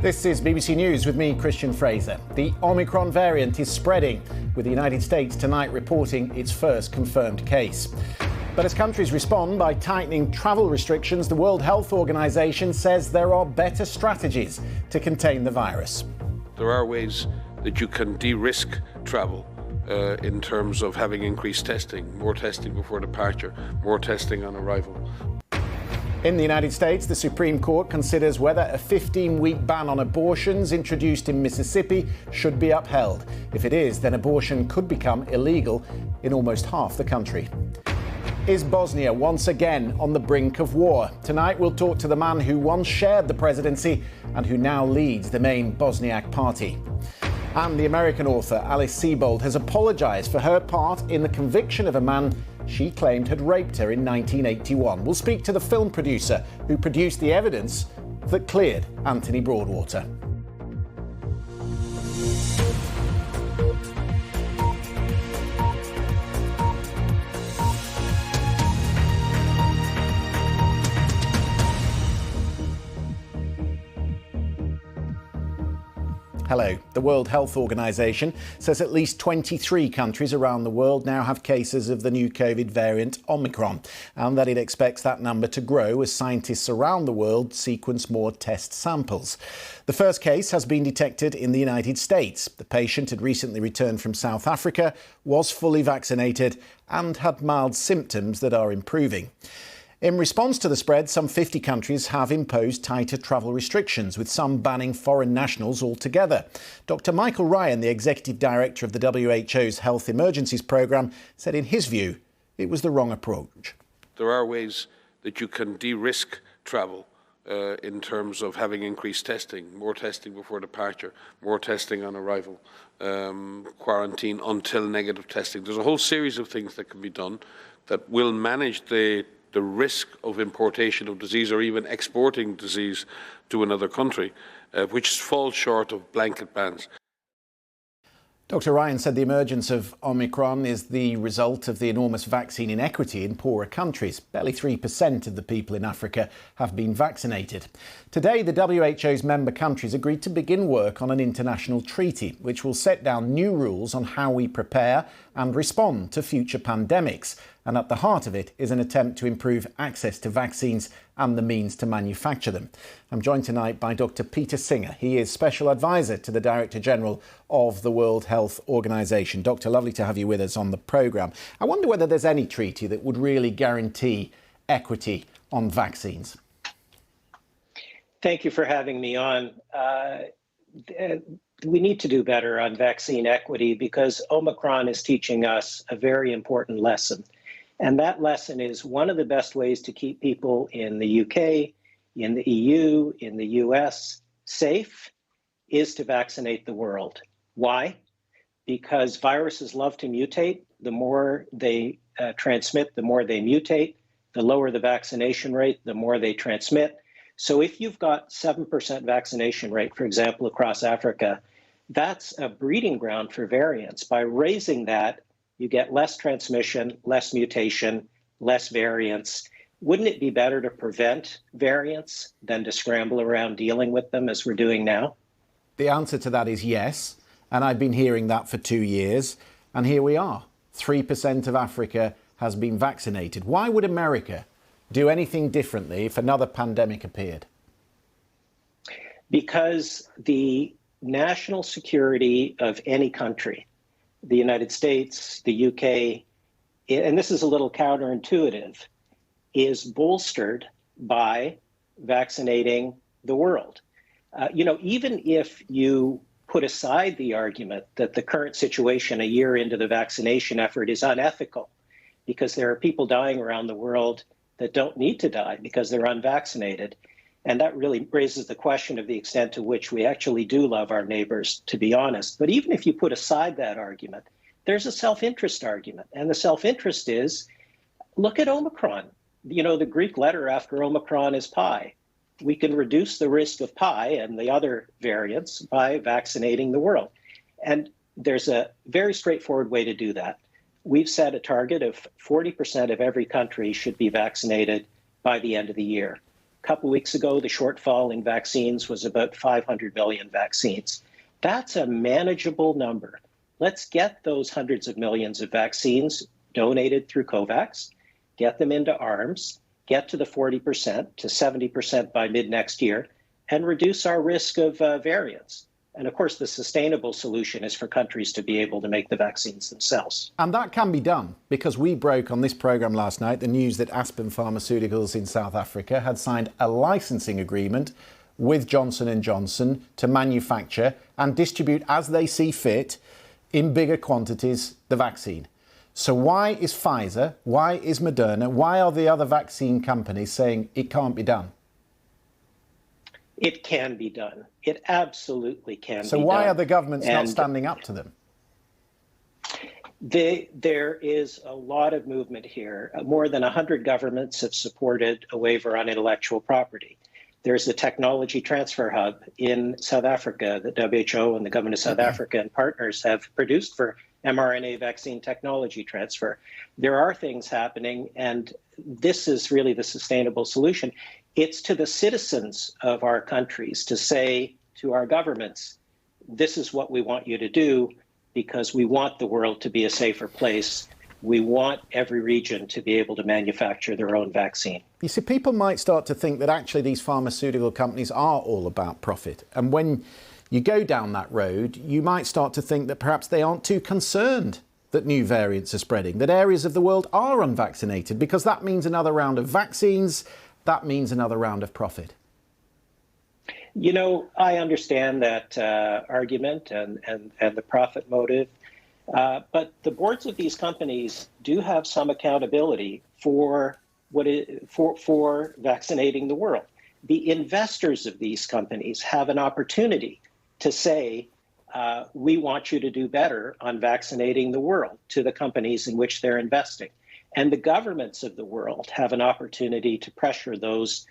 This is BBC News with me, Christian Fraser. The Omicron variant is spreading, with the United States tonight reporting its first confirmed case. But as countries respond by tightening travel restrictions, the World Health Organization says there are better strategies to contain the virus. There are ways that you can de-risk travel in terms of having increased testing, more testing before departure, more testing on arrival. In the United States, the Supreme Court considers whether a 15-week ban on abortions introduced in Mississippi should be upheld. If it is, then abortion could become illegal in almost half the country. Is Bosnia once again on the brink of war? Tonight we'll talk to the man who once shared the presidency and who now leads the main Bosniak party. And the American author Alice Sebold has apologised for her part in the conviction of a man she claimed had raped her in 1981. We'll speak to the film producer who produced the evidence that cleared Anthony Broadwater. Hello. The World Health Organization says at least 23 countries around the world now have cases of the new COVID variant Omicron, and that it expects that number to grow as scientists around the world sequence more test samples. The first case has been detected in the United States. The patient had recently returned from South Africa, was fully vaccinated and had mild symptoms that are improving. In response to the spread, some 50 countries have imposed tighter travel restrictions, with some banning foreign nationals altogether. Dr. Michael Ryan, the executive director of the WHO's Health Emergencies Programme, said in his view it was the wrong approach. There are ways that you can de-risk travel in terms of having increased testing, more testing before departure, more testing on arrival, quarantine until negative testing. There's a whole series of things that can be done that will manage the risk of importation of disease or even exporting disease to another country, which falls short of blanket bans. Dr. Ryan said the emergence of Omicron is the result of the enormous vaccine inequity in poorer countries. Barely 3% of the people in Africa have been vaccinated. Today, the WHO's member countries agreed to begin work on an international treaty, which will set down new rules on how we prepare and respond to future pandemics. And at the heart of it is an attempt to improve access to vaccines and the means to manufacture them. I'm joined tonight by Dr. Peter Singer. He is Special Advisor to the Director General of the World Health Organization. Doctor, lovely to have you with us on the programme. I wonder whether there's any treaty that would really guarantee equity on vaccines. Thank you for having me on. We need to do better on vaccine equity because Omicron is teaching us a very important lesson. And that lesson is one of the best ways to keep people in the UK, in the EU, in the US safe is to vaccinate the world. Why? Because viruses love to mutate. The more they transmit, the more they mutate. The lower the vaccination rate, the more they transmit. So if you've got 7% vaccination rate, for example, across Africa, that's a breeding ground for variants. By raising that, you get less transmission, less mutation, less variants. Wouldn't it be better to prevent variants than to scramble around dealing with them as we're doing now? The answer to that is yes. And I've been hearing that for 2 years. And here we are. 3% of Africa has been vaccinated. Why would America do anything differently if another pandemic appeared? Because the national security of any country, the United States, the UK, and this is a little counterintuitive, is bolstered by vaccinating the world. Even if you put aside the argument that the current situation a year into the vaccination effort is unethical, because there are people dying around the world that don't need to die because they're unvaccinated. And that really raises the question of the extent to which we actually do love our neighbors, to be honest. But even if you put aside that argument, there's a self-interest argument. And the self-interest is, look at Omicron. The Greek letter after Omicron is pi. We can reduce the risk of pi and the other variants by vaccinating the world. And there's a very straightforward way to do that. We've set a target of 40% of every country should be vaccinated by the end of the year. couple of weeks ago, the shortfall in vaccines was about 500 million vaccines. That's a manageable number. Let's get those hundreds of millions of vaccines donated through COVAX, get them into arms, get to the 40% to 70% by mid-next year, and reduce our risk of variants. And of course, the sustainable solution is for countries to be able to make the vaccines themselves. And that can be done because we broke on this programme last night the news that Aspen Pharmaceuticals in South Africa had signed a licensing agreement with Johnson & Johnson to manufacture and distribute as they see fit in bigger quantities the vaccine. So why is Pfizer, why is Moderna, why are the other vaccine companies saying it can't be done? It can be done. It absolutely can be done. So why are the governments not standing up to them? There is a lot of movement here. More than 100 governments have supported a waiver on intellectual property. There's the Technology Transfer Hub in South Africa that WHO and the government of South Africa and partners have produced for mRNA vaccine technology transfer. There are things happening, and this is really the sustainable solution. It's to the citizens of our countries to say to our governments, this is what we want you to do because we want the world to be a safer place. We want every region to be able to manufacture their own vaccine. You see, people might start to think that actually these pharmaceutical companies are all about profit. And when you go down that road, you might start to think that perhaps they aren't too concerned that new variants are spreading, that areas of the world are unvaccinated, because that means another round of vaccines. That means another round of profit. You know, I understand that argument and the profit motive, but the boards of these companies do have some accountability for for vaccinating the world. The investors of these companies have an opportunity to say, we want you to do better on vaccinating the world to the companies in which they're investing. And the governments of the world have an opportunity to pressure those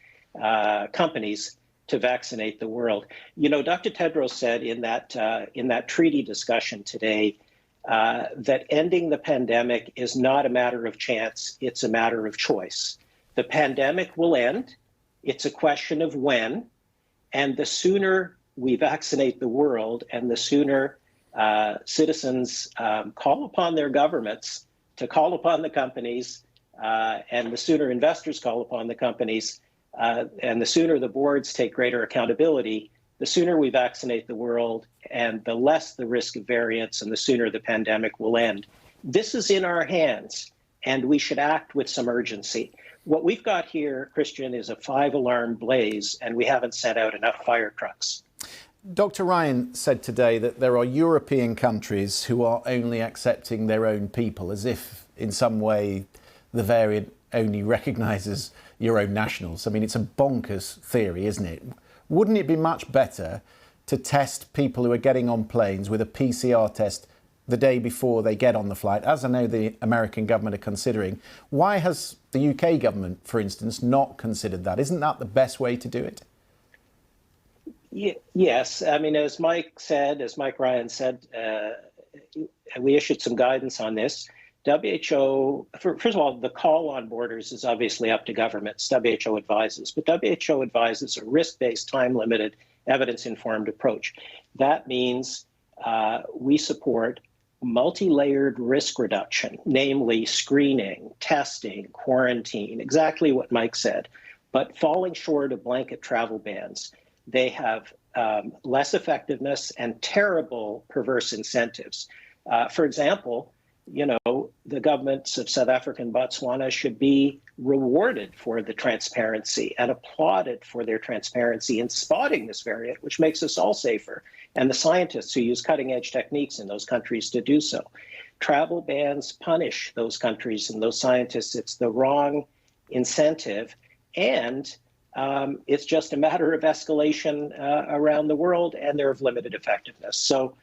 companies to vaccinate the world. You know, Dr. Tedros said in that treaty discussion today that ending the pandemic is not a matter of chance, it's a matter of choice. The pandemic will end. It's a question of when. And the sooner we vaccinate the world and the sooner citizens call upon their governments to call upon the companies, and the sooner investors call upon the companies, and the sooner the boards take greater accountability, the sooner we vaccinate the world and the less the risk of variants and the sooner the pandemic will end. This is in our hands, and we should act with some urgency. What we've got here, Christian, is a 5-alarm blaze, and we haven't sent out enough fire trucks. Dr. Ryan said today that there are European countries who are only accepting their own people, as if in some way the variant only recognises your own nationals. I mean, it's a bonkers theory, isn't it? Wouldn't it be much better to test people who are getting on planes with a PCR test the day before they get on the flight, as I know the American government are considering? Why has the UK government, for instance, not considered that? Isn't that the best way to do it? Yes. I mean, as Mike Ryan said, we issued some guidance on this. WHO, first of all, the call on borders is obviously up to governments. WHO advises, but WHO advises a risk-based, time-limited, evidence-informed approach. That means we support multi-layered risk reduction, namely screening, testing, quarantine, exactly what Mike said, but falling short of blanket travel bans. They have less effectiveness and terrible perverse incentives. For example, you know, the governments of South Africa and Botswana should be rewarded for the transparency and applauded for their transparency in spotting this variant, which makes us all safer, and the scientists who use cutting-edge techniques in those countries to do so. Travel bans punish those countries and those scientists. It's the wrong incentive, and it's just a matter of escalation around the world, and they're of limited effectiveness. So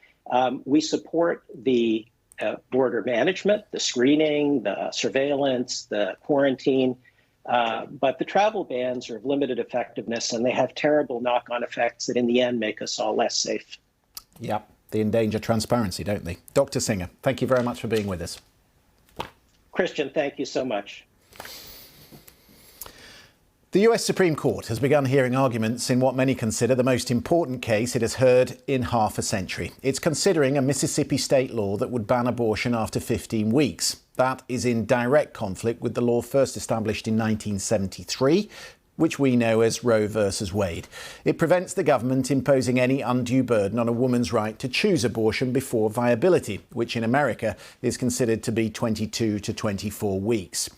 we support the border management, the screening, the surveillance, the quarantine, but the travel bans are of limited effectiveness, and they have terrible knock-on effects that in the end make us all less safe. Yeah, they endanger transparency, don't they? Dr. Singer, thank you very much for being with us. Christian, thank you so much. The US Supreme Court has begun hearing arguments in what many consider the most important case it has heard in half a century. It's considering a Mississippi state law that would ban abortion after 15 weeks. That is in direct conflict with the law first established in 1973, which we know as Roe versus Wade. It prevents the government imposing any undue burden on a woman's right to choose abortion before viability, which in America is considered to be 22 to 24 weeks.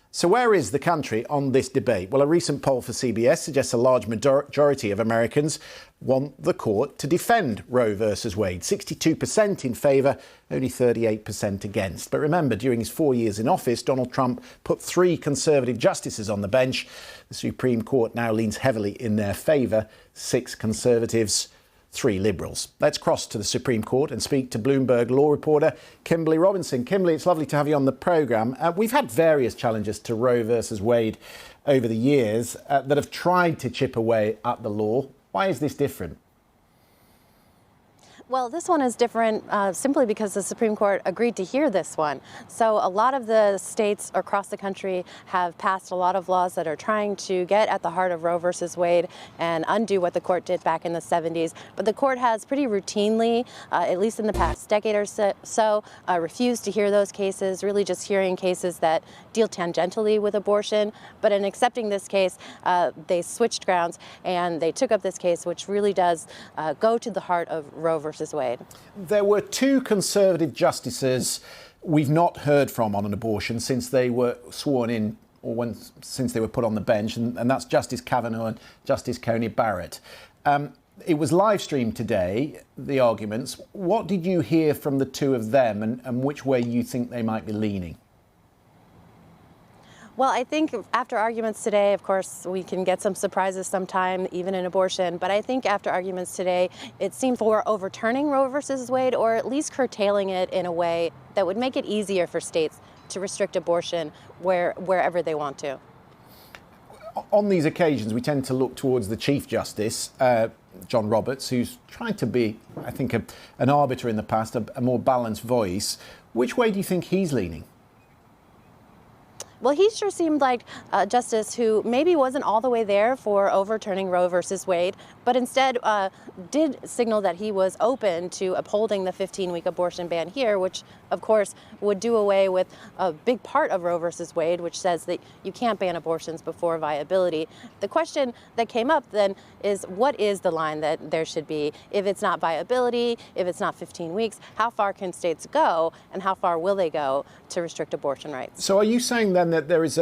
So where is the country on this debate? Well, a recent poll for CBS suggests a large majority of Americans want the court to defend Roe versus Wade. 62% in favour, only 38% against. But remember, during his 4 years in office, Donald Trump put 3 Conservative justices on the bench. The Supreme Court now leans heavily in their favour. 6 Conservatives, 3 Liberals. Let's cross to the Supreme Court and speak to Bloomberg law reporter Kimberly Robinson. Kimberly, it's lovely to have you on the programme. We've had various challenges to Roe versus Wade over the years that have tried to chip away at the law. Why is this different? Well, this one is different simply because the Supreme Court agreed to hear this one. So a lot of the states across the country have passed a lot of laws that are trying to get at the heart of Roe versus Wade and undo what the court did back in the 70s. But the court has pretty routinely, at least in the past decade or so, refused to hear those cases, really just hearing cases that deal tangentially with abortion. But in accepting this case, they switched grounds and they took up this case, which really does go to the heart of Roe versus Wade. There were 2 Conservative justices we've not heard from on an abortion since they were sworn in or since they were put on the bench, and that's Justice Kavanaugh and Justice Coney Barrett. It was live streamed today, the arguments. What did you hear from the 2 of them and which way you think they might be leaning? Well, I think after arguments today, of course, we can get some surprises sometime, even in abortion. But I think after arguments today, it seemed for overturning Roe versus Wade, or at least curtailing it in a way that would make it easier for states to restrict abortion wherever they want to. On these occasions, we tend to look towards the Chief Justice, John Roberts, who's tried to be, I think, an arbiter in the past, a more balanced voice. Which way do you think he's leaning? Well, he sure seemed like a justice who maybe wasn't all the way there for overturning Roe versus Wade, but instead did signal that he was open to upholding the 15-week abortion ban here, which, of course, would do away with a big part of Roe versus Wade, which says that you can't ban abortions before viability. The question that came up then is, what is the line that there should be? If it's not viability, if it's not 15 weeks, how far can states go, and how far will they go to restrict abortion rights? So are you saying then that there is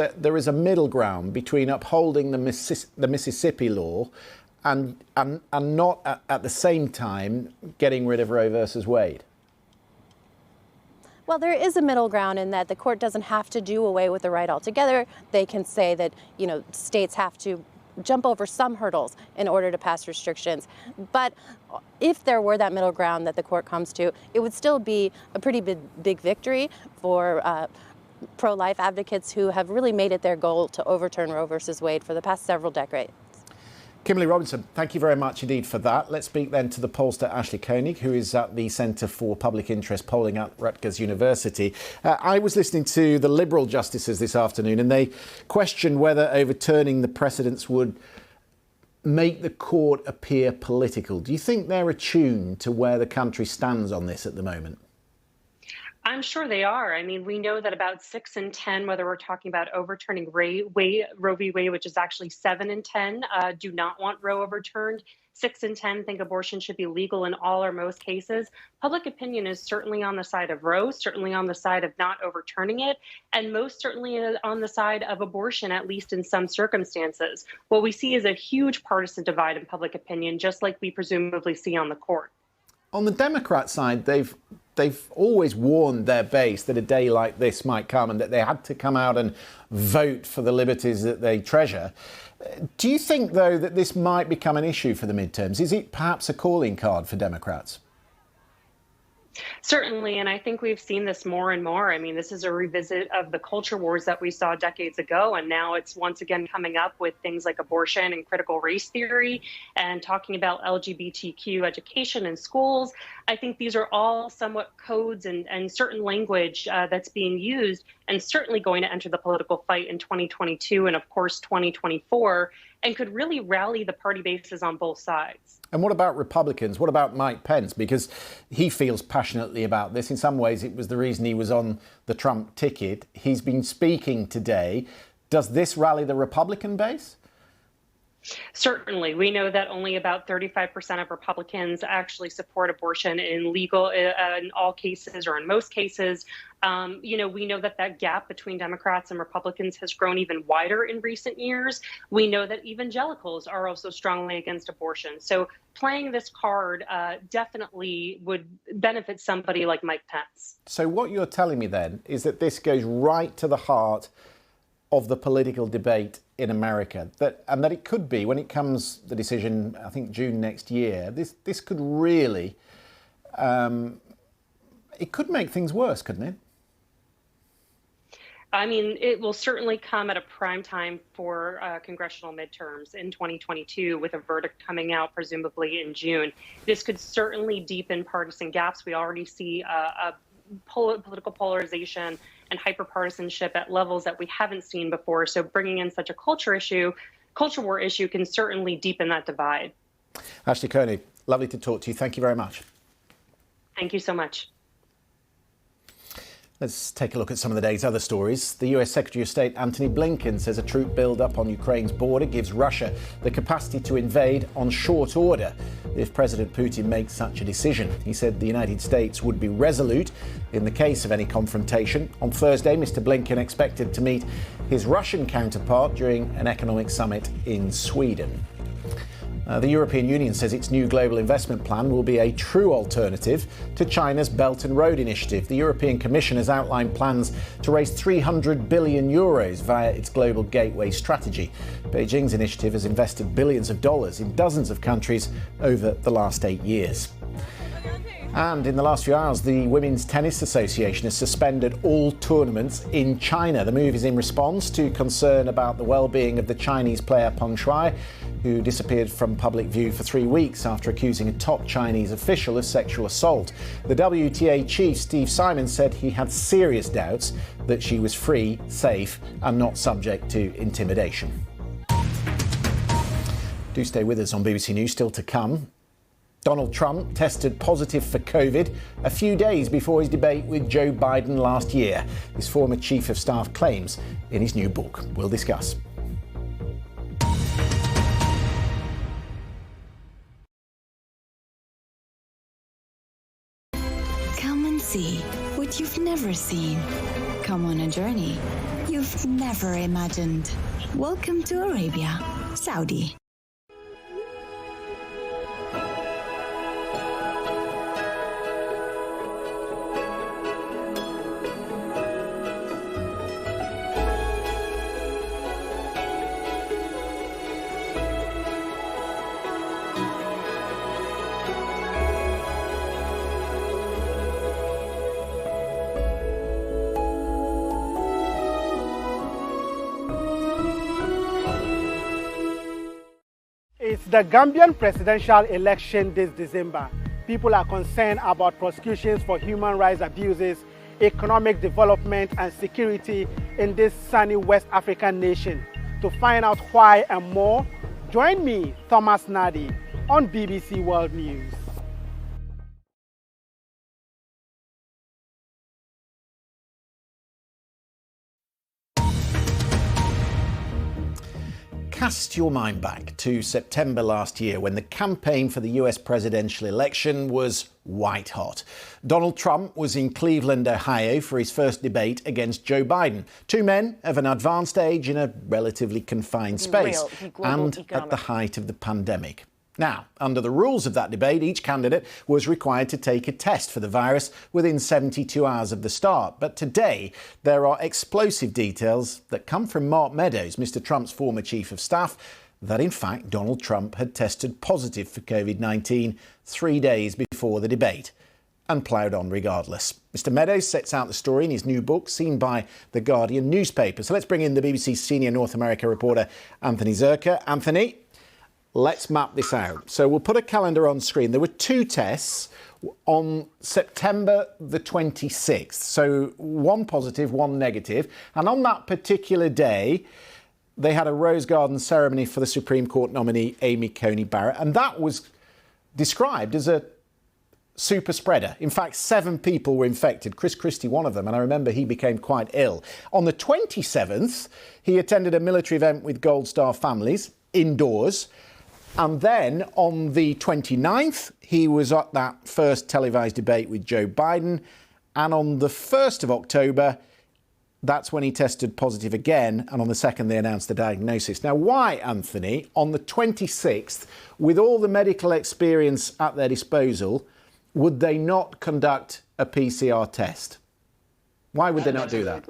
a middle ground between upholding the Mississippi law and not at the same time getting rid of Roe versus Wade? Well, there is a middle ground in that the court doesn't have to do away with the right altogether. They can say that, states have to jump over some hurdles in order to pass restrictions. But if there were that middle ground that the court comes to, it would still be a pretty big victory for pro-life advocates who have really made it their goal to overturn Roe versus Wade for the past several decades. Kimberly Robinson, thank you very much indeed for that. Let's speak then to the pollster Ashley Koenig, who is at the Centre for Public Interest Polling at Rutgers University. I was listening to the Liberal justices this afternoon, and they questioned whether overturning the precedents would make the court appear political. Do you think they're attuned to where the country stands on this at the moment? I'm sure they are. I mean, we know that about 6 in 10, whether we're talking about overturning Roe v. Wade, which is actually 7 in 10, do not want Roe overturned. 6 in 10 think abortion should be legal in all or most cases. Public opinion is certainly on the side of Roe, certainly on the side of not overturning it, and most certainly on the side of abortion, at least in some circumstances. What we see is a huge partisan divide in public opinion, just like we presumably see on the court. On the Democrat side, they've always warned their base that a day like this might come and that they had to come out and vote for the liberties that they treasure. Do you think, though, that this might become an issue for the midterms? Is it perhaps a calling card for Democrats? Certainly, and I think we've seen this more and more. I mean, this is a revisit of the culture wars that we saw decades ago, and now it's once again coming up with things like abortion and critical race theory and talking about LGBTQ education in schools. I think these are all somewhat codes and certain language that's being used and certainly going to enter the political fight in 2022 and, of course, 2024, and could really rally the party bases on both sides. And what about Republicans? What about Mike Pence? Because he feels passionately about this. In some ways, it was the reason he was on the Trump ticket. He's been speaking today. Does this rally the Republican base? Certainly. We know that only about 35% of Republicans actually support abortion in legal in all cases or in most cases. We know that gap between Democrats and Republicans has grown even wider in recent years. We know that evangelicals are also strongly against abortion. So playing this card definitely would benefit somebody like Mike Pence. So what you're telling me then is that this goes right to the heart of the political debate in America, and that it could be, when it comes the decision, I think June next year, this could really, it could make things worse, couldn't it? I mean, it will certainly come at a prime time for congressional midterms in 2022, with a verdict coming out presumably in June. This could certainly deepen partisan gaps. We already see political polarization and hyperpartisanship at levels that we haven't seen before. So bringing in such a culture war issue can certainly deepen that divide. Ashley Kearney, lovely to talk to you. Thank you very much. Thank you so much. Let's take a look at some of the day's other stories. The US Secretary of State Antony Blinken says a troop build-up on Ukraine's border gives Russia the capacity to invade on short order if President Putin makes such a decision. He said the United States would be resolute in the case of any confrontation. On Thursday, Mr. Blinken expected to meet his Russian counterpart during an economic summit in Sweden. The European Union says its new global investment plan will be a true alternative to China's Belt and Road Initiative. The European Commission has outlined plans to raise €300 billion via its Global Gateway strategy. Beijing's initiative has invested billions of dollars in dozens of countries over the last 8 years. And in the last few hours, the Women's Tennis Association has suspended all tournaments in China. The move is in response to concern about the well-being of the Chinese player Peng Shuai, who disappeared from public view for 3 weeks after accusing a top Chinese official of sexual assault. The WTA chief, Steve Simon, said he had serious doubts that she was free, safe, and not subject to intimidation. Do stay with us on BBC News. Still to come. Donald Trump tested positive for COVID a few days before his debate with Joe Biden last year. His former chief of staff claims in his new book. We'll discuss. Come and see what you've never seen. Come on a journey you've never imagined. Welcome to Arabia, Saudi. It's the Gambian presidential election this December. People are concerned about prosecutions for human rights abuses, economic development and security in this sunny West African nation. To find out why and more, join me, Thomas Nadi, on BBC World News. Cast your mind back to September last year when the campaign for the US presidential election was white hot. Donald Trump was in Cleveland, Ohio for his first debate against Joe Biden. Two men of an advanced age in a relatively confined space and at the height of the pandemic. Now, under the rules of that debate, each candidate was required to take a test for the virus within 72 hours of the start. But today, there are explosive details that come from Mark Meadows, Mr. Trump's former chief of staff, that in fact Donald Trump had tested positive for COVID-19 3 days before the debate. and ploughed on regardless. Mr Meadows sets out the story in his new book, seen by the Guardian newspaper. So let's bring in the BBC's senior North America reporter, Anthony Zerker. Anthony, let's map this out. So we'll put a calendar on screen. There were 2 tests on September the 26th. So 1 positive, 1 negative. And on that particular day, they had a Rose Garden ceremony for the Supreme Court nominee, Amy Coney Barrett. And that was described as a super spreader. In fact, 7 people were infected. Chris Christie, one of them, and I remember he became quite ill. On the 27th, he attended a military event with Gold Star families indoors. And then on the 29th, he was at that first televised debate with Joe Biden. And on the 1st of October, that's when he tested positive again. And on the 2nd, they announced the diagnosis. Now, why, Anthony, on the 26th, with all the medical experience at their disposal, would they not conduct a PCR test? Why would they not do that?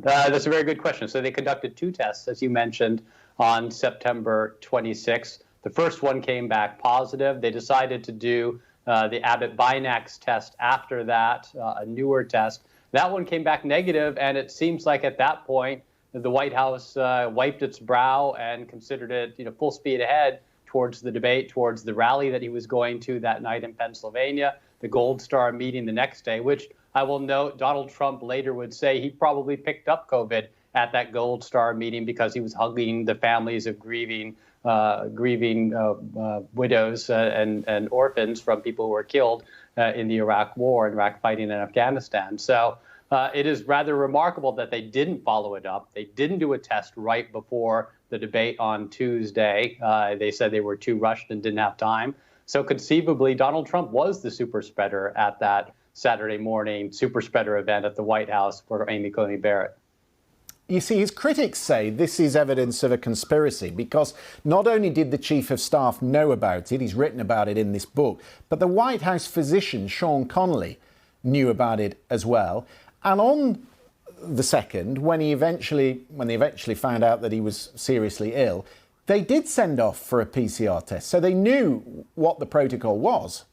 That's a very good question. So they conducted 2 tests, as you mentioned, on September 26th. The first one came back positive. They decided to do the Abbott Binax test after that, a newer test. That one came back negative, and it seems like at that point, the White House wiped its brow and considered it, full speed ahead towards the debate, towards the rally that he was going to that night in Pennsylvania, the Gold Star meeting the next day, which I will note Donald Trump later would say he probably picked up COVID at that Gold Star meeting because he was hugging the families of grieving widows and orphans from people who were killed in the Iraq War and Iraq fighting in Afghanistan. So it is rather remarkable that they didn't follow it up. They didn't do a test right before the debate on Tuesday. They said they were too rushed and didn't have time. So conceivably, Donald Trump was the super spreader at that Saturday morning super spreader event at the White House for Amy Coney Barrett. You see, his critics say this is evidence of a conspiracy because not only did the Chief of Staff know about it, he's written about it in this book, but the White House physician, Sean Connolly, knew about it as well. And on the 2nd, when they eventually found out that he was seriously ill, they did send off for a PCR test. So they knew what the protocol was.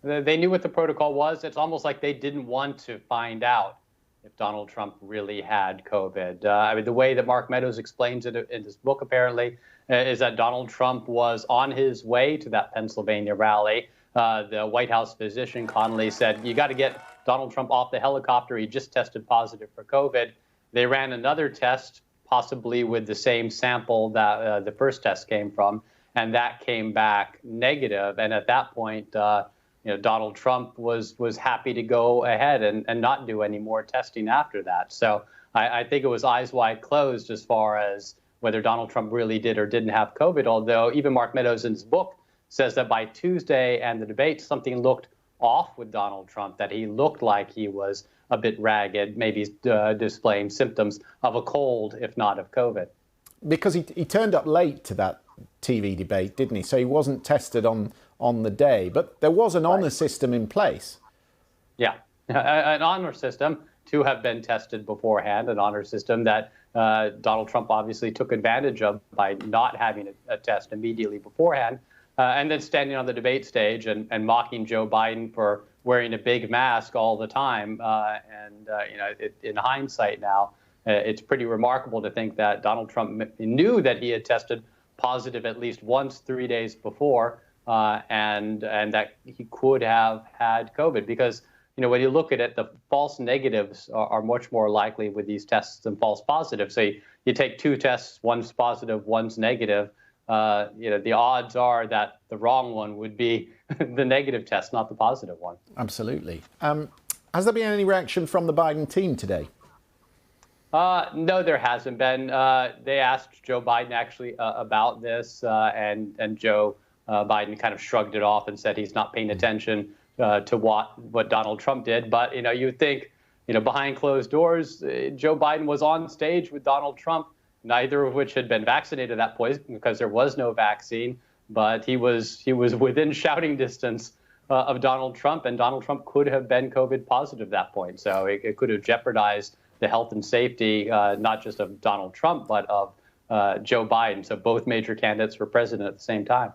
They knew what the protocol was. It's almost like they didn't want to find out if Donald Trump really had COVID. The way that Mark Meadows explains it in his book, apparently, is that Donald Trump was on his way to that Pennsylvania rally. The White House physician, Connolly, said, you got to get Donald Trump off the helicopter. He just tested positive for COVID. They ran another test, possibly with the same sample that the first test came from, and that came back negative. And at that point, Donald Trump was happy to go ahead and not do any more testing after that. So I think it was eyes wide closed as far as whether Donald Trump really did or didn't have COVID, although even Mark Meadows in his book says that by Tuesday and the debate, something looked off with Donald Trump, that he looked like he was a bit ragged, maybe displaying symptoms of a cold, if not of COVID. Because he turned up late to that TV debate, didn't he? So he wasn't tested on the day, but there was an honour system in place. Yeah, an honour system to have been tested beforehand, an honour system that Donald Trump obviously took advantage of by not having a test immediately beforehand, and then standing on the debate stage and mocking Joe Biden for wearing a big mask all the time. In hindsight now, it's pretty remarkable to think that Donald Trump knew that he had tested positive at least once 3 days before, and that he could have had COVID. Because, when you look at it, the false negatives are much more likely with these tests than false positives. So you take 2 tests, one's positive, one's negative. The odds are that the wrong one would be the negative test, not the positive one. Absolutely. Has there been any reaction from the Biden team today? No, there hasn't been. They asked Joe Biden actually about this, and Joe Biden kind of shrugged it off and said he's not paying attention to what Donald Trump did. But, you would think, behind closed doors, Joe Biden was on stage with Donald Trump, neither of which had been vaccinated at that point because there was no vaccine. But he was within shouting distance of Donald Trump, and Donald Trump could have been COVID positive at that point. So it could have jeopardized the health and safety, not just of Donald Trump, but of Joe Biden. So both major candidates for president at the same time.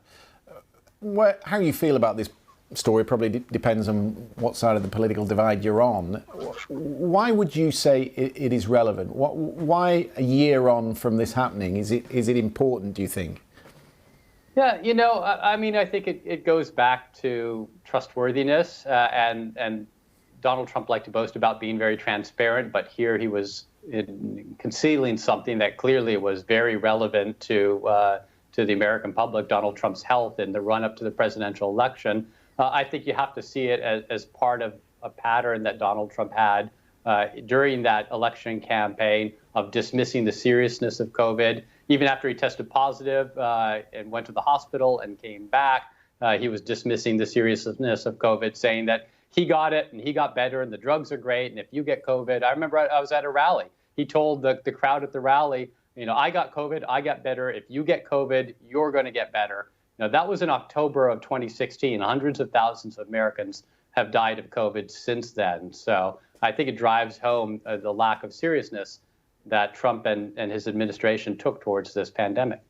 How do you feel about this story. Probably depends on what side of the political divide you're on. Why would you say it is relevant? Why a year on from this happening is it important, do you think? Yeah, I mean, I think it goes back to trustworthiness, and Donald Trump liked to boast about being very transparent, but here he was concealing something that clearly was very relevant to the American public, Donald Trump's health in the run-up to the presidential election. I think you have to see it as part of a pattern that Donald Trump had during that election campaign of dismissing the seriousness of COVID. Even after he tested positive and went to the hospital and came back, he was dismissing the seriousness of COVID, saying that he got it and he got better and the drugs are great. And if you get COVID, I remember I was at a rally. He told the crowd at the rally, I got COVID, I got better. If you get COVID, you're going to get better. Now, that was in October of 2016. Hundreds of thousands of Americans have died of COVID since then. So I think it drives home the lack of seriousness that Trump and his administration took towards this pandemic.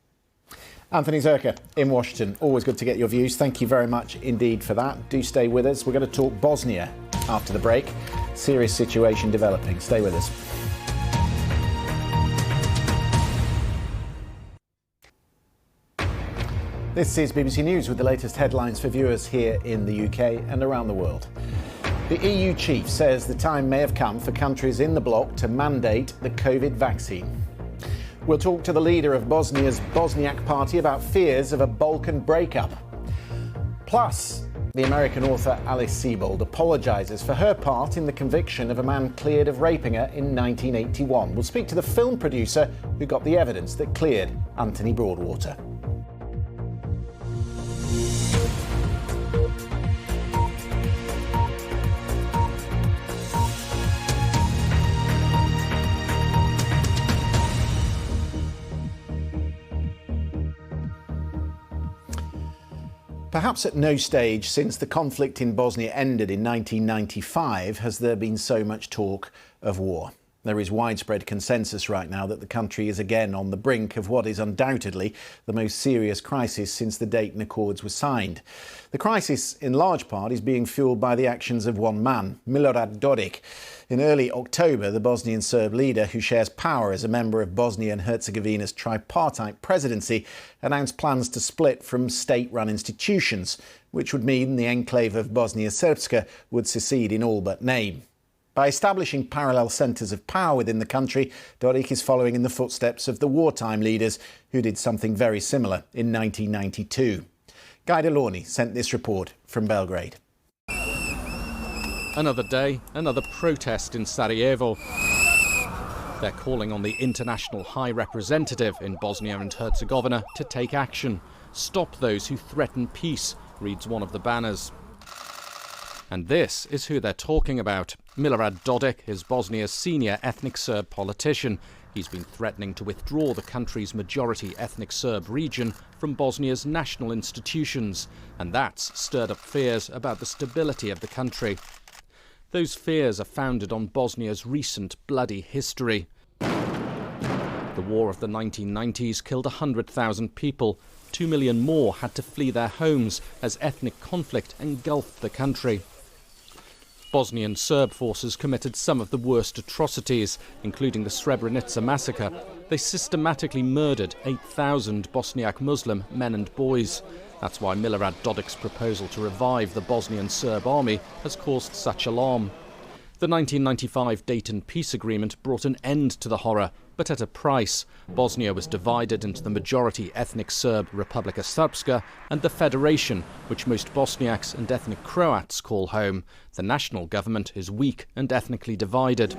Anthony Zerka in Washington. Always good to get your views. Thank you very much indeed for that. Do stay with us. We're going to talk Bosnia after the break. Serious situation developing. Stay with us. This is BBC News with the latest headlines for viewers here in the UK and around the world. The EU chief says the time may have come for countries in the bloc to mandate the COVID vaccine. We'll talk to the leader of Bosnia's Bosniak party about fears of a Balkan breakup. Plus, the American author Alice Sebold apologises for her part in the conviction of a man cleared of raping her in 1981. We'll speak to the film producer who got the evidence that cleared Anthony Broadwater. Perhaps at no stage since the conflict in Bosnia ended in 1995 has there been so much talk of war. There is widespread consensus right now that the country is again on the brink of what is undoubtedly the most serious crisis since the Dayton Accords were signed. The crisis, in large part, is being fuelled by the actions of one man, Milorad Dodik. In early October, the Bosnian Serb leader, who shares power as a member of Bosnia and Herzegovina's tripartite presidency, announced plans to split from state-run institutions, which would mean the enclave of Bosnia Srpska would secede in all but name. By establishing parallel centres of power within the country, Dodik is following in the footsteps of the wartime leaders who did something very similar in 1992. Guy Delorney sent this report from Belgrade. Another day, another protest in Sarajevo. They're calling on the International High Representative in Bosnia and Herzegovina to take action. Stop those who threaten peace, reads one of the banners. And this is who they're talking about. Milorad Dodik is Bosnia's senior ethnic Serb politician. He's been threatening to withdraw the country's majority ethnic Serb region from Bosnia's national institutions. And that's stirred up fears about the stability of the country. Those fears are founded on Bosnia's recent bloody history. The war of the 1990s killed 100,000 people. 2 million more had to flee their homes as ethnic conflict engulfed the country. Bosnian Serb forces committed some of the worst atrocities, including the Srebrenica massacre. They systematically murdered 8,000 Bosniak Muslim men and boys. That's why Milorad Dodik's proposal to revive the Bosnian Serb army has caused such alarm. The 1995 Dayton Peace Agreement brought an end to the horror, but at a price. Bosnia was divided into the majority ethnic Serb Republika Srpska and the Federation, which most Bosniaks and ethnic Croats call home. The national government is weak and ethnically divided.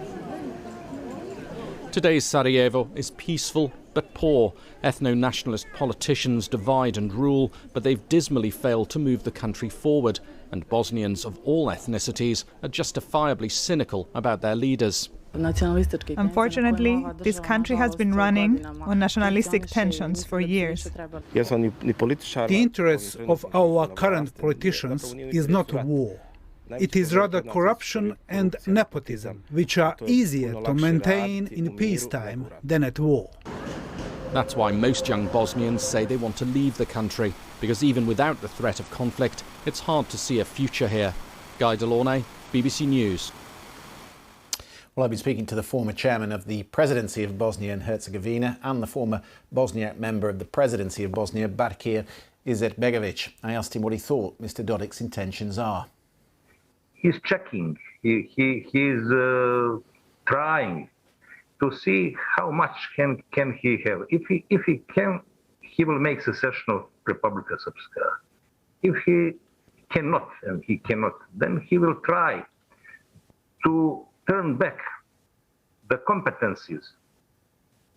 Today's Sarajevo is peaceful but poor. Ethno-nationalist politicians divide and rule, but they've dismally failed to move the country forward. And Bosnians of all ethnicities are justifiably cynical about their leaders. Unfortunately, this country has been running on nationalistic tensions for years. The interest of our current politicians is not war. It is rather corruption and nepotism, which are easier to maintain in peacetime than at war. That's why most young Bosnians say they want to leave the country, because even without the threat of conflict, it's hard to see a future here. Guy Delaunay, BBC News. Well, I've been speaking to the former chairman of the presidency of Bosnia and Herzegovina and the former Bosniak member of the presidency of Bosnia, Bakir Izetbegovic. I asked him what he thought Mr. Dodik's intentions are. He's checking. He's trying to see how much can he have. If he can, he will make secession of Republika Srpska. If he cannot, and he cannot, then he will try to turn back the competencies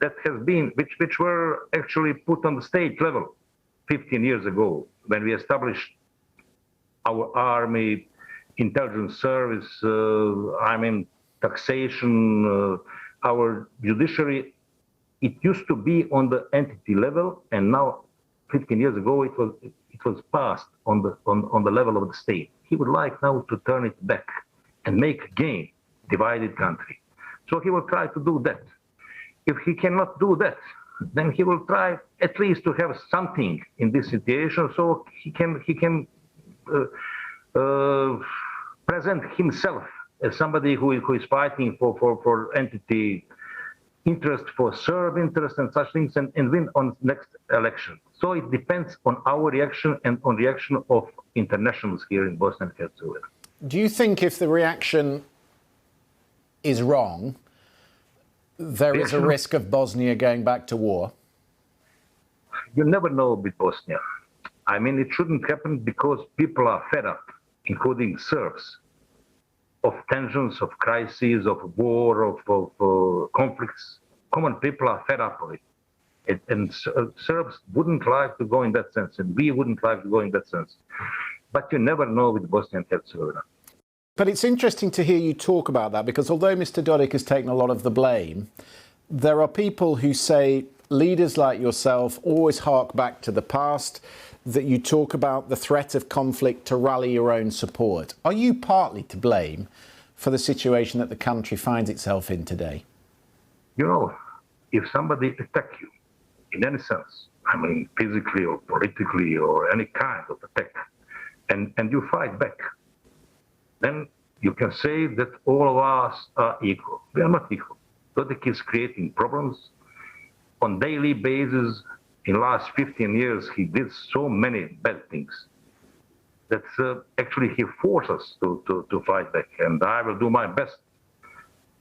that have been, which were actually put on the state level 15 years ago when we established our army, intelligence service, taxation, our judiciary. It used to be on the entity level, and now 15 years ago it was passed on the level of the state. He would like now to turn it back and make again divided country. So he will try to do that. If he cannot do that, then he will try at least to have something in this situation, so he can present himself as somebody who is fighting for entity interest, for Serb interest and such things, and win on next election. So it depends on our reaction and on reaction of internationals here in Bosnia and Herzegovina. Do you think if the reaction is wrong, there is a risk of Bosnia going back to war? You never know with Bosnia. I mean, it shouldn't happen because people are fed up, including Serbs, of tensions, of crises, of war, of conflicts. Common people are fed up of it. And Serbs wouldn't like to go in that sense, and we wouldn't like to go in that sense. But you never know with Bosnia and Herzegovina. But it's interesting to hear you talk about that, because although Mr. Dodik has taken a lot of the blame, there are people who say leaders like yourself always hark back to the past, that you talk about the threat of conflict to rally your own support. Are you partly to blame for the situation that the country finds itself in today? You know, if somebody attacks you in any sense, I mean physically or politically or any kind of attack, and you fight back, then you can say that all of us are equal. We are not equal. Dodik is creating problems on daily basis. In the last 15 years, he did so many bad things that actually he forced us to fight back. And I will do my best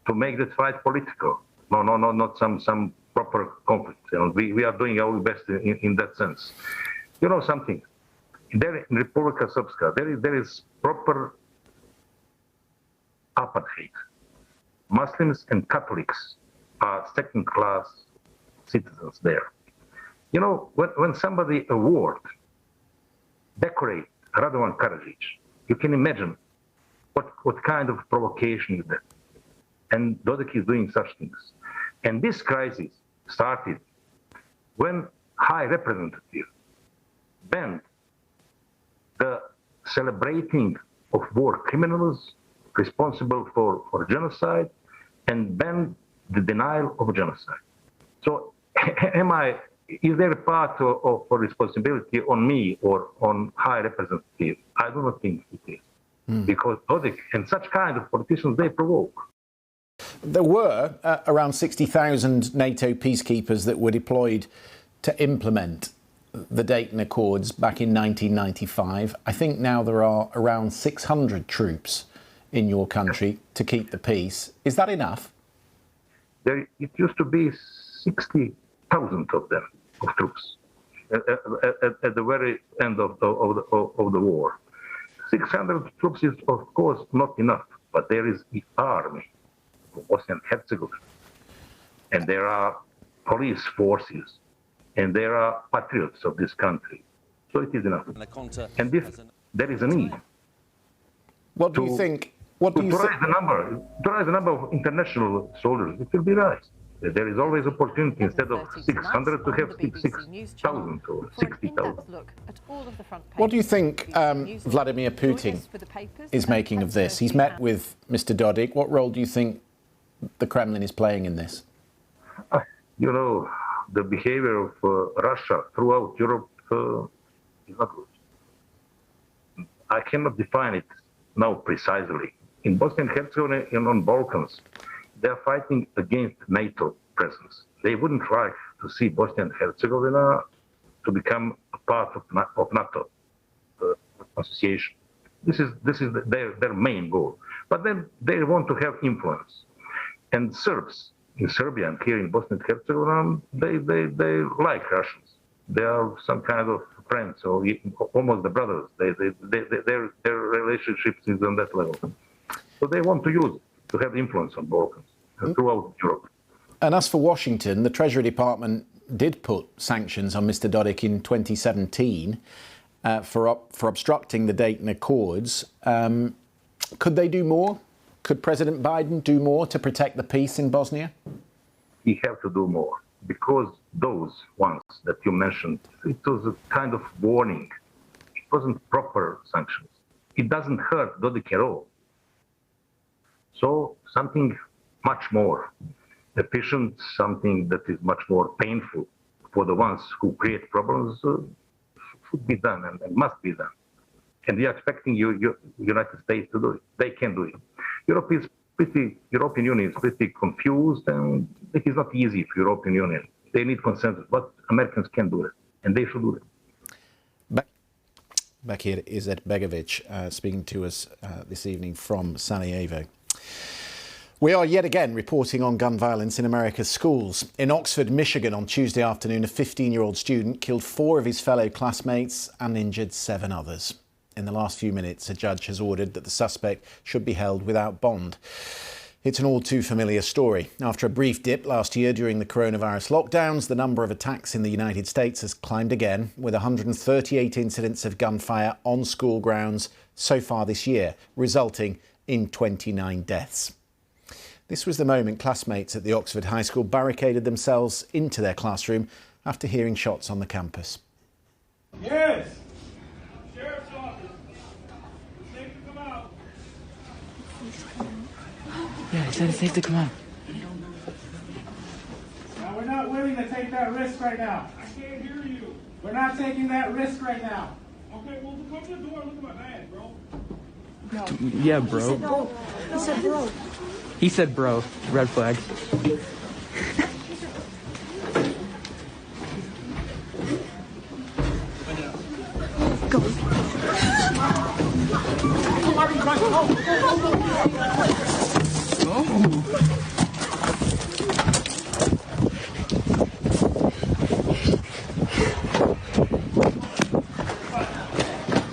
to make that fight political. No, not some proper conflict. You know, we are doing our best in that sense. You know something? There in Republika Srpska, there is proper apartheid. Muslims and Catholics are second-class citizens there. You know, when somebody decorate Radovan Karadzic, you can imagine what kind of provocation is that. And Dodik is doing such things. And this crisis started when High Representative banned the celebrating of war criminals responsible for genocide and banned the denial of genocide. So is there a part of responsibility on me or on High Representative? I do not think it is. Because Dodik and such kind of politicians, they provoke. There were around 60,000 NATO peacekeepers that were deployed to implement the Dayton Accords back in 1995. I think now there are around 600 troops in your country to keep the peace. Is that enough? It used to be 60,000 of them, of troops, at the very end of the war. 600 troops is, of course, not enough, but there is the army of Bosnia and Herzegovina, and there are police forces, and there are patriots of this country. So it is enough. And if there is a need, what do you think? To rise the number of international soldiers, it will be raised. There is always opportunity instead of 600 to have 6,000 or 60,000. What do you think Vladimir Putin is making of this? He's met with Mr. Dodik. What role do you think the Kremlin is playing in this? You know, the behavior of Russia throughout Europe is not good. I cannot define it now precisely. In Bosnia and Herzegovina and on Balkans, they are fighting against NATO presence. They wouldn't like to see Bosnia and Herzegovina to become a part of NATO association. This is their main goal. But then they want to have influence. And Serbs in Serbia and here in Bosnia and Herzegovina, they like Russians. They are some kind of friends or almost the brothers. Their relationship is on that level. So they want to use it to have influence on Balkans throughout Europe. And as for Washington, the Treasury Department did put sanctions on Mr. Dodik in 2017 for obstructing the Dayton Accords. Could they do more? Could President Biden do more to protect the peace in Bosnia? He have to do more because those ones that you mentioned, it was a kind of warning. It wasn't proper sanctions. It doesn't hurt Dodik at all. So something much more efficient, something that is much more painful for the ones who create problems should be done and must be done. And we are expecting United States to do it. They can do it. European Union is pretty confused, and it is not easy for European Union. They need consensus, but Americans can do it, and they should do it. Back here is Izet Begovic speaking to us this evening from Sarajevo. We are yet again reporting on gun violence in America's schools. In Oxford, Michigan, on Tuesday afternoon, a 15-year-old student killed 4 of his fellow classmates and injured 7 others. In the last few minutes, a judge has ordered that the suspect should be held without bond. It's an all too familiar story. After a brief dip last year during the coronavirus lockdowns, the number of attacks in the United States has climbed again, with 138 incidents of gunfire on school grounds so far this year, resulting in 29 deaths. This was the moment classmates at the Oxford High School barricaded themselves into their classroom after hearing shots on the campus. Yes! Sheriff's office. Safe to come out. Yeah, he said it's safe to come out. Now, we're not willing to take that risk right now. I can't hear you. We're not taking that risk right now. Okay, well, come to the door and look at my bag, bro. No. Yeah, bro. He said bro. He said bro. Red flag. Go.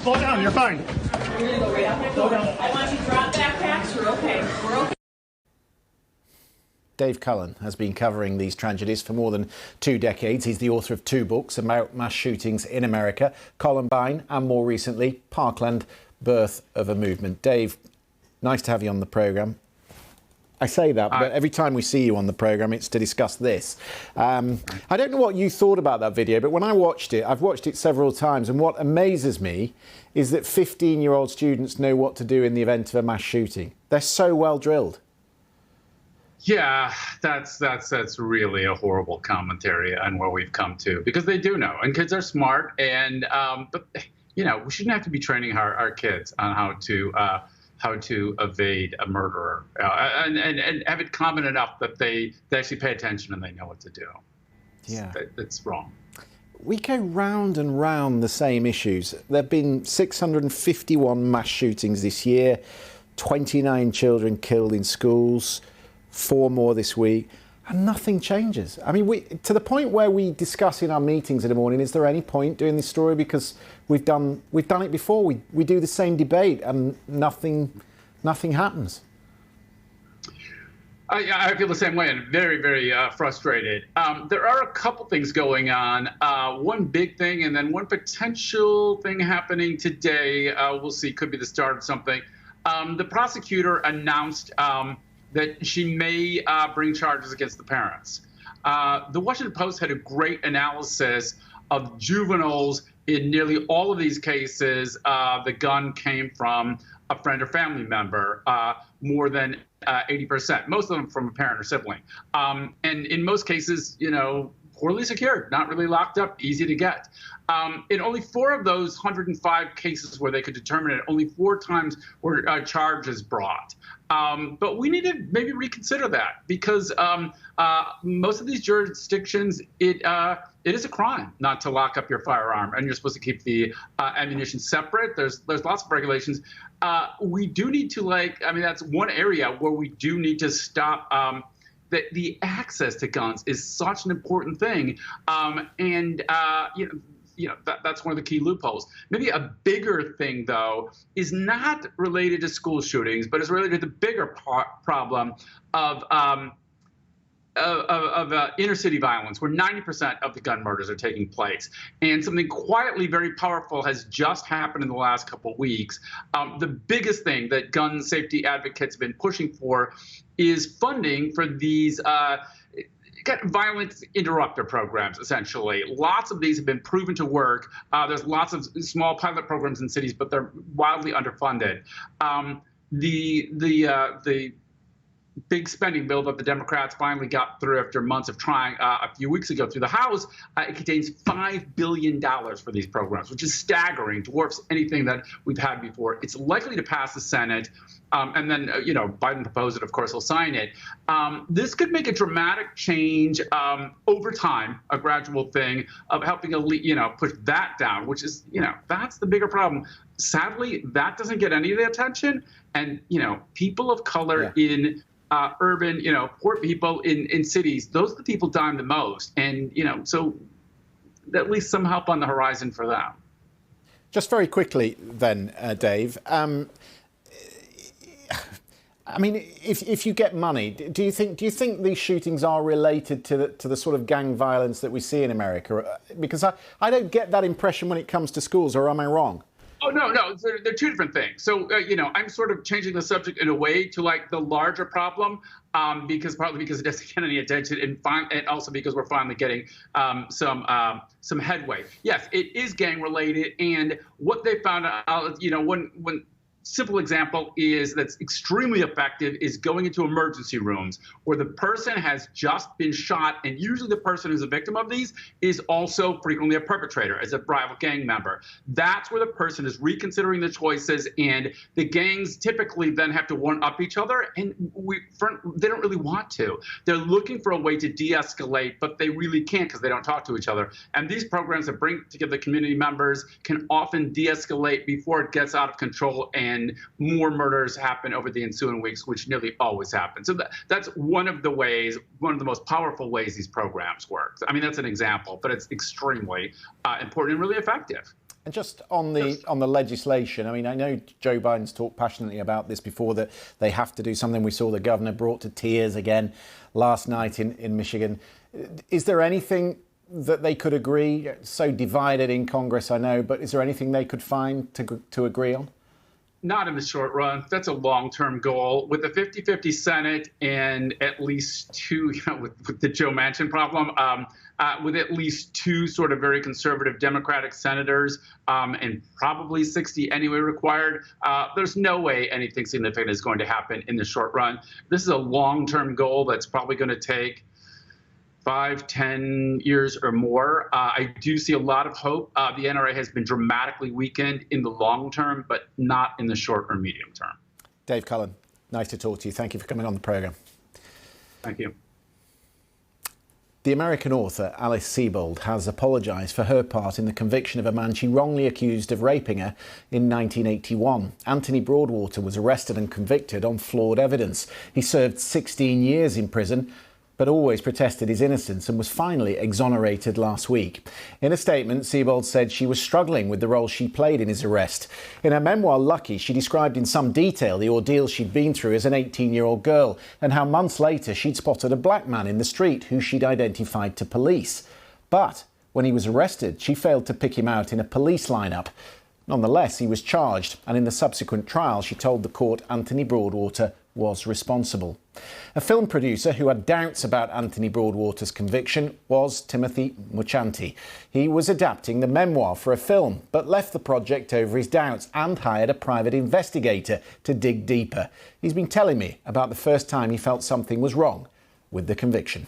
Slow down, you're fine. Slow down. I want you to drop backpacks. You're okay. We're okay. Dave Cullen has been covering these tragedies for more than 2 decades. He's the author of 2 books about mass shootings in America, Columbine and more recently, Parkland, Birth of a Movement. Dave, nice to have you on the programme. I say that, but every time we see you on the programme, it's to discuss this. I don't know what you thought about that video, but when I watched it, I've watched it several times, and what amazes me is that 15-year-old students know what to do in the event of a mass shooting. They're so well drilled. Yeah, that's really a horrible commentary on where we've come to, because they do know, and kids are smart, and but you know, we shouldn't have to be training our kids on how to evade a murderer, and have it common enough that they actually pay attention and they know what to do. Yeah, it's wrong. We go round and round the same issues. There have been 651 mass shootings this year, 29 children killed in schools, 4 more this week, and nothing changes. I mean, to the point where we discuss in our meetings in the morning, is there any point doing this story? Because we've done it before. We do the same debate and nothing happens. I feel the same way and very, very frustrated. There are a couple things going on. One big thing and then one potential thing happening today. We'll see, could be the start of something. The prosecutor announced that she may bring charges against the parents. The Washington Post had a great analysis of juveniles. In nearly all of these cases, the gun came from a friend or family member, more than 80%, most of them from a parent or sibling. And in most cases, you know, poorly secured, not really locked up, easy to get. In only 4 of those 105 cases where they could determine it, only 4 times were charges brought. But we need to maybe reconsider that, because most of these jurisdictions, it is a crime not to lock up your firearm, and you're supposed to keep the ammunition separate. There's lots of regulations. We do need to, that's one area where we do need to stop. The access to guns is such an important thing, that's one of the key loopholes. Maybe a bigger thing, though, is not related to school shootings, but is related to the bigger problem of inner city violence, where 90% of the gun murders are taking place. And something quietly very powerful has just happened in the last couple of weeks. The biggest thing that gun safety advocates have been pushing for is funding for these violence interrupter programs, essentially. Lots of these have been proven to work. There's lots of small pilot programs in cities, but they're wildly underfunded. The big spending bill that the Democrats finally got through after months of trying a few weeks ago through the House, it contains $5 billion for these programs, which is staggering, dwarfs anything that we've had before. It's likely to pass the Senate. And then, Biden proposed it, of course, he'll sign it. This could make a dramatic change over time, a gradual thing of helping, push that down, which is, that's the bigger problem. Sadly, that doesn't get any of the attention. And, people of color in urban, poor people in cities, those are the people dying the most. And, so at least some help on the horizon for them. Just very quickly then, Dave, if you get money, do you think these shootings are related to the sort of gang violence that we see in America? Because I don't get that impression when it comes to schools, or am I wrong? Oh, no, they're 2 different things. So, I'm sort of changing the subject in a way to the larger problem, partly because it doesn't get any attention, and also because we're finally getting some headway. Yes, it is gang related, and what they found out, when simple example is that's extremely effective is going into emergency rooms where the person has just been shot, and usually the person who's a victim of these is also frequently a perpetrator as a rival gang member. That's where the person is reconsidering the choices, and the gangs typically then have to one-up each other, and they don't really want to. They're looking for a way to de-escalate, but they really can't because they don't talk to each other. And these programs that bring together community members can often de-escalate before it gets out of control and more murders happen over the ensuing weeks, which nearly always happen. So that's one of the most powerful ways these programs work. That's an example, but it's extremely important and really effective. And just on the legislation, I know Joe Biden's talked passionately about this before, that they have to do something. We saw the governor brought to tears again last night in Michigan. Is there anything that they could agree? So divided in Congress, I know, but is there anything they could find to agree on? Not in the short run. That's a long-term goal. With the 50-50 Senate and at least 2, with the Joe Manchin problem, with at least 2 sort of very conservative Democratic senators and probably 60 anyway required, there's no way anything significant is going to happen in the short run. This is a long-term goal that's probably going to take 5-10 years or more. I do see a lot of hope. The NRA has been dramatically weakened in the long term, but not in the short or medium term. Dave Cullen, nice to talk to you. Thank you for coming on the programme. Thank you. The American author Alice Sebold has apologised for her part in the conviction of a man she wrongly accused of raping her in 1981. Anthony Broadwater was arrested and convicted on flawed evidence. He served 16 years in prison, but always protested his innocence and was finally exonerated last week. In a statement, Sebold said she was struggling with the role she played in his arrest. In her memoir, Lucky, she described in some detail the ordeal she'd been through as an 18-year-old girl and how months later she'd spotted a black man in the street who she'd identified to police. But when he was arrested, she failed to pick him out in a police lineup. Nonetheless, he was charged, and in the subsequent trial, she told the court Anthony Broadwater was responsible. A film producer who had doubts about Anthony Broadwater's conviction was Timothy Muchanti. He was adapting the memoir for a film, but left the project over his doubts and hired a private investigator to dig deeper. He's been telling me about the first time he felt something was wrong with the conviction.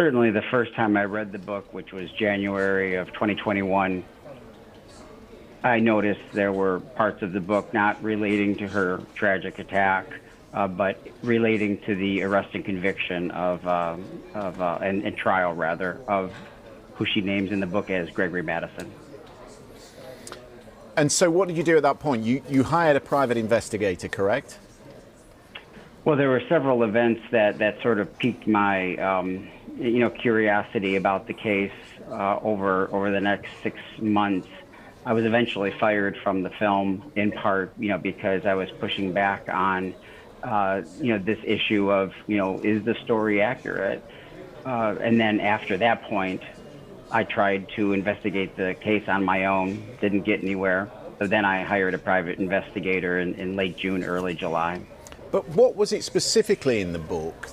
Certainly the first time I read the book, which was January of 2021, I noticed there were parts of the book not relating to her tragic attack, but relating to the arrest and conviction and trial, rather, of who she names in the book as Gregory Madison. And so what did you do at that point? You hired a private investigator, correct? Well, there were several events that sort of piqued my curiosity about the case over the next 6 months. I was eventually fired from the film, in part, because I was pushing back on, this issue of, is the story accurate? And then after that point, I tried to investigate the case on my own, didn't get anywhere. So then I hired a private investigator in late June, early July. But what was it specifically in the book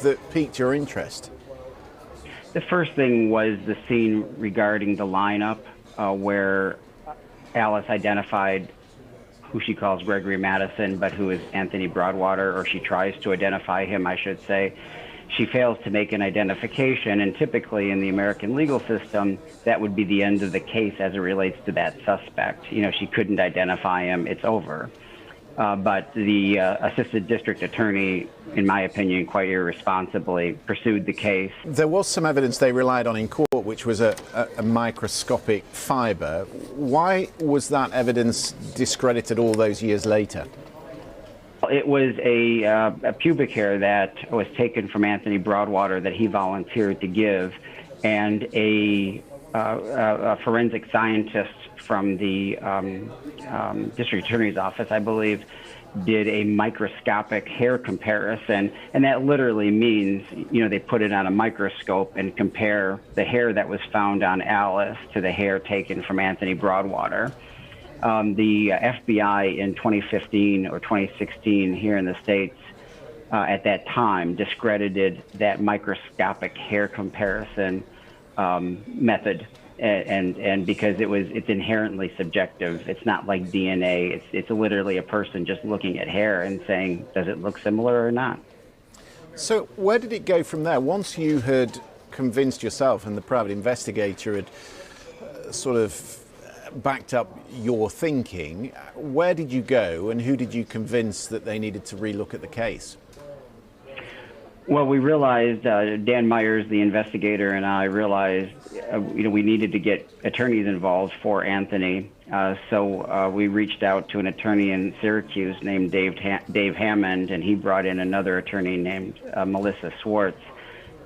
that piqued your interest? The first thing was the scene regarding the lineup where Alice identified who she calls Gregory Madison, but who is Anthony Broadwater, or she tries to identify him, I should say. She fails to make an identification, and typically in the American legal system, that would be the end of the case as it relates to that suspect. She couldn't identify him, it's over. But the assistant district attorney, in my opinion, quite irresponsibly pursued the case. There was some evidence they relied on in court, which was a microscopic fibre. Why was that evidence discredited all those years later? It was a pubic hair that was taken from Anthony Broadwater that he volunteered to give, and a forensic scientist from the district attorney's office, I believe, did a microscopic hair comparison, and that literally means, they put it on a microscope and compare the hair that was found on Alice to the hair taken from Anthony Broadwater. The FBI in 2015 or 2016 here in the States at that time discredited that microscopic hair comparison method. And because it's inherently subjective. It's not like DNA. It's literally a person just looking at hair and saying, does it look similar or not? So where did it go from there? Once you had convinced yourself and the private investigator had sort of backed up your thinking, where did you go and who did you convince that they needed to relook at the case? Well, we realized, Dan Myers, the investigator, and I realized, we needed to get attorneys involved for Anthony. So we reached out to an attorney in Syracuse named Dave Hammond, and he brought in another attorney named Melissa Swartz,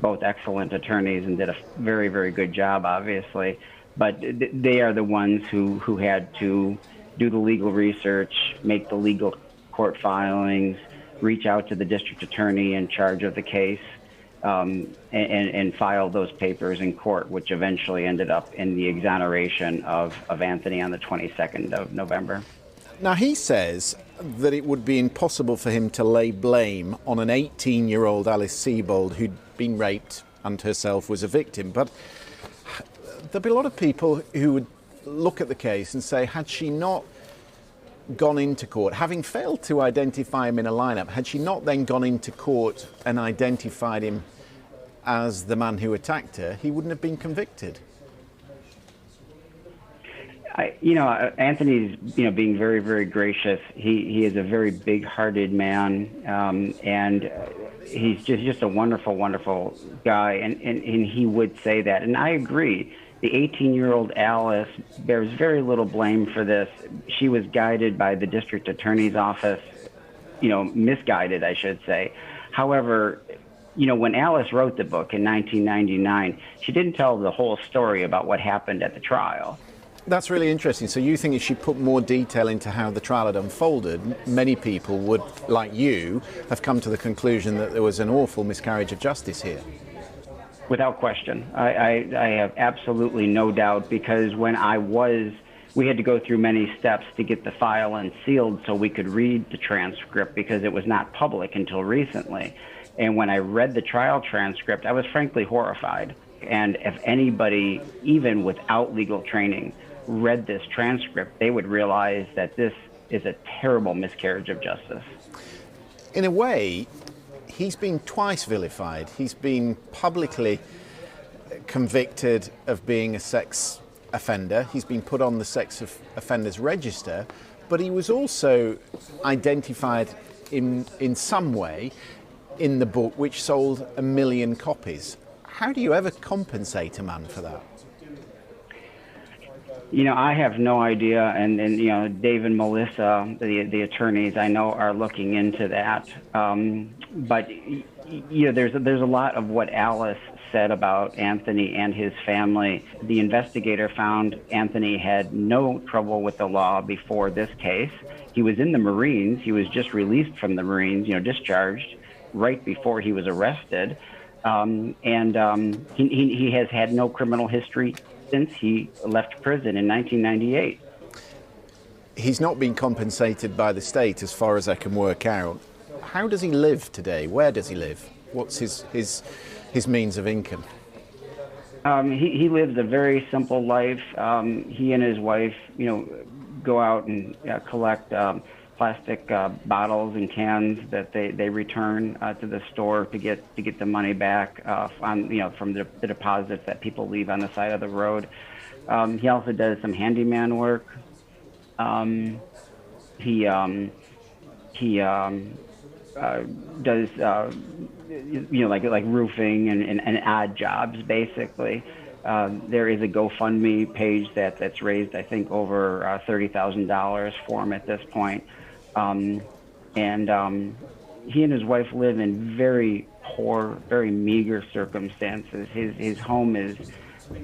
both excellent attorneys and did a very, very good job, obviously. But they are the ones who had to do the legal research, make the legal court filings, reach out to the district attorney in charge of the case, and file those papers in court, which eventually ended up in the exoneration of Anthony on the 22nd of November. Now, he says that it would be impossible for him to lay blame on an 18-year-old Alice Sebold who'd been raped and herself was a victim. But there'd be a lot of people who would look at the case and say, had she not gone into court, having failed to identify him in a lineup, had she not then gone into court and identified him as the man who attacked her, he wouldn't have been convicted. Anthony's, being very, very gracious. He is a very big-hearted man, and he's just a wonderful, wonderful guy, and he would say that. And I agree. The 18-year-old Alice bears very little blame for this. She was guided by the district attorney's office, misguided, I should say. However, when Alice wrote the book in 1999, she didn't tell the whole story about what happened at the trial. That's really interesting. So you think if she put more detail into how the trial had unfolded, many people would, like you, have come to the conclusion that there was an awful miscarriage of justice here? Without question. I have absolutely no doubt, because we had to go through many steps to get the file unsealed so we could read the transcript, because it was not public until recently. And when I read the trial transcript, I was frankly horrified. And if anybody, even without legal training, read this transcript, they would realize that this is a terrible miscarriage of justice. In a way, he's been twice vilified. He's been publicly convicted of being a sex offender. He's been put on the sex offenders register, but he was also identified in some way in the book, which sold 1 million copies. How do you ever compensate a man for that? You know, I have no idea, and you know, Dave and Melissa, the attorneys, I know are looking into that. But you know, there's a lot of what Alice said about Anthony and his family. The investigator found Anthony had no trouble with the law before this case. He was in the Marines. He was just released from the Marines, you know, discharged right before he was arrested. He has had no criminal history since he left prison in 1998. He's not been compensated by the state, as far as I can work out. How does he live today? Where does he live? What's his means of income? He lives a very simple life. He and his wife, you know, go out and collect plastic bottles and cans that they return to the store to get the money back from the deposits that people leave on the side of the road. He also does some handyman work. He does like roofing and odd jobs basically. There is a GoFundMe page that's raised, I think, over $30,000 for him at this point. He and his wife live in very poor, very meager circumstances. His home is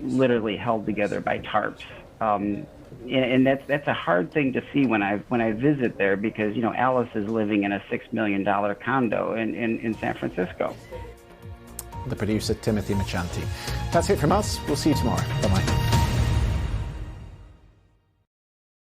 literally held together by tarps. And that's a hard thing to see when I visit there, because, you know, Alice is living in a $6 million condo in San Francisco. The producer, Timothy Machanti. That's it from us. We'll see you tomorrow. Bye-bye.